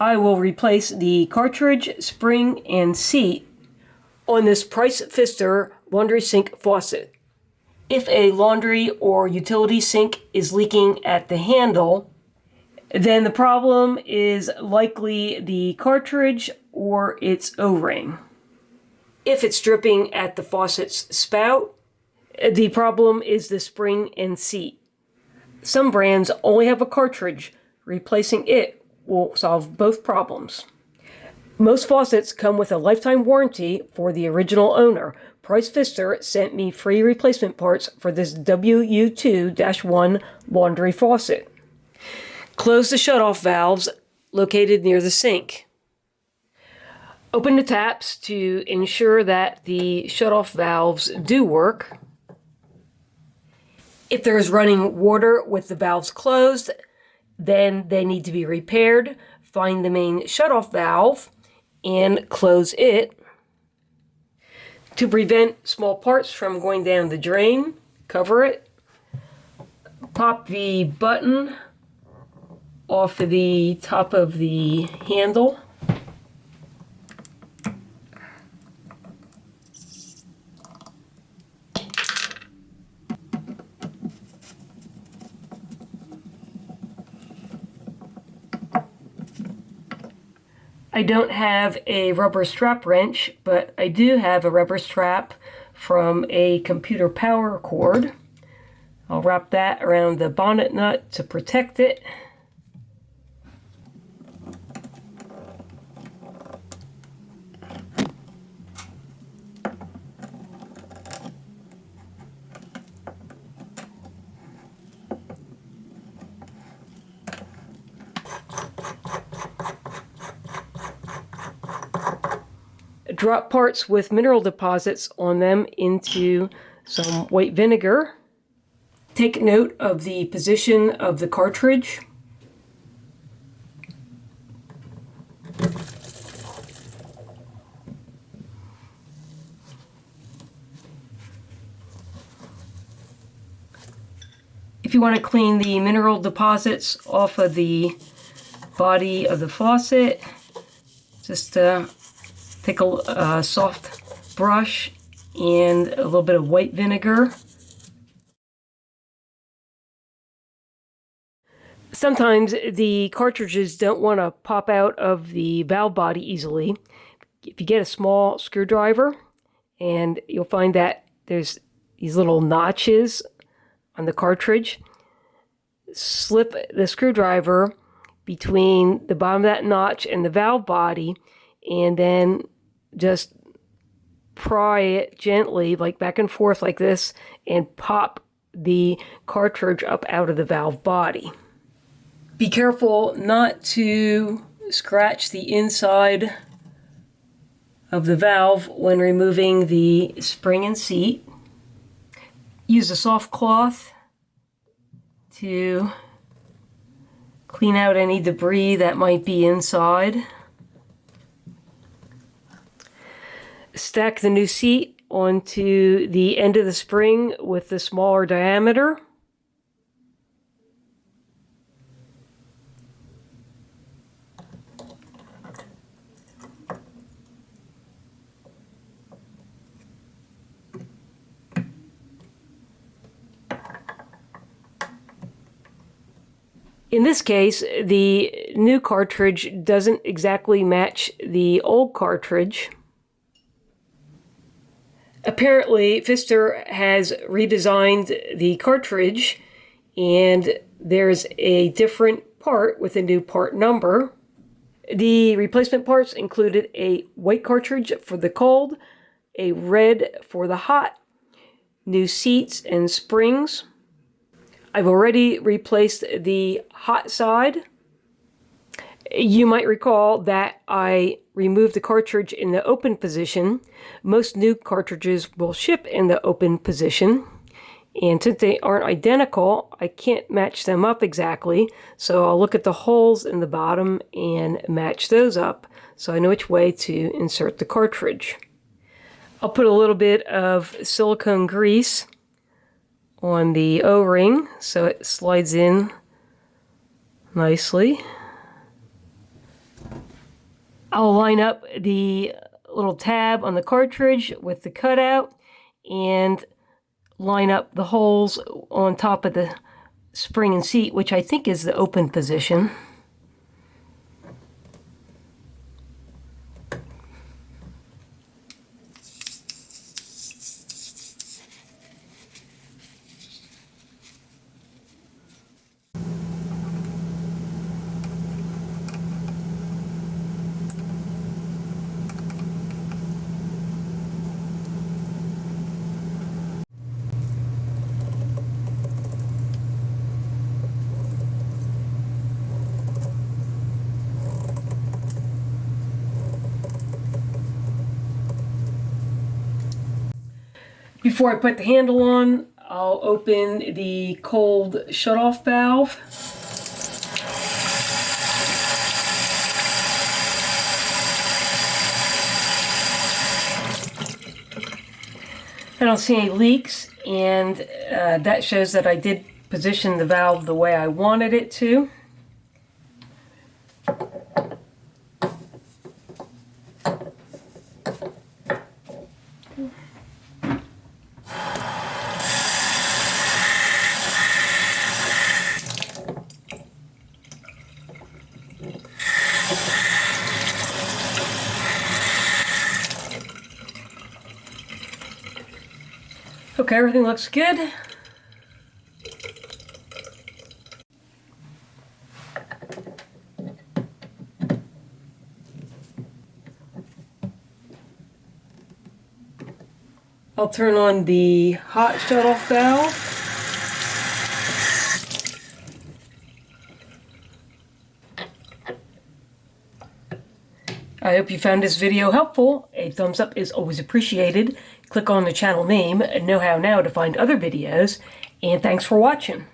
I will replace the cartridge, spring, and seat on this Pfister laundry sink faucet. If a laundry or utility sink is leaking at the handle, then the problem is likely the cartridge or its O-ring. If it's dripping at the faucet's spout, the problem is the spring and seat. Some brands only have a cartridge. Replacing it will solve both problems. Most faucets come with a lifetime warranty for the original owner. Pfister sent me free replacement parts for this WU2-1 laundry faucet. Close the shutoff valves located near the sink. Open the taps to ensure that the shutoff valves do work. If there is running water with the valves closed, then they need to be repaired. Find the main shutoff valve and close it. To prevent small parts from going down the drain, cover it. Pop the button off of the top of the handle. I don't have a rubber strap wrench, but I do have a rubber strap from a computer power cord. I'll wrap that around the bonnet nut to protect it. Drop parts with mineral deposits on them into some white vinegar. Take note of the position of the cartridge. If you want to clean the mineral deposits off of the body of the faucet, just take a soft brush and a little bit of white vinegar. Sometimes the cartridges don't want to pop out of the valve body easily. If you get a small screwdriver, and you'll find that there's these little notches on the cartridge, slip the screwdriver between the bottom of that notch and the valve body, and then just pry it gently, like back and forth like this, and pop the cartridge up out of the valve body. Be careful not to scratch the inside of the valve when removing the spring and seat. Use a soft cloth to clean out any debris that might be inside. Stack the new seat onto the end of the spring with the smaller diameter. In this case, the new cartridge doesn't exactly match the old cartridge. Apparently, Pfister has redesigned the cartridge, and there's a different part with a new part number. The replacement parts included a white cartridge for the cold, a red for the hot, new seats and springs. I've already replaced the hot side. You might recall that I removed the cartridge in the open position. Most new cartridges will ship in the open position, and since they aren't identical, I can't match them up exactly, so I'll look at the holes in the bottom and match those up so I know which way to insert the cartridge. I'll put a little bit of silicone grease on the O-ring so it slides in nicely. I'll line up the little tab on the cartridge with the cutout and line up the holes on top of the spring and seat, which I think is the open position. Before I put the handle on, I'll open the cold shutoff valve. I don't see any leaks, and that shows that I did position the valve the way I wanted it to. Okay, everything looks good. I'll turn on the hot shutoff valve. I hope you found this video helpful. A thumbs up is always appreciated. Click on the channel name and know how now to find other videos. And thanks for watching.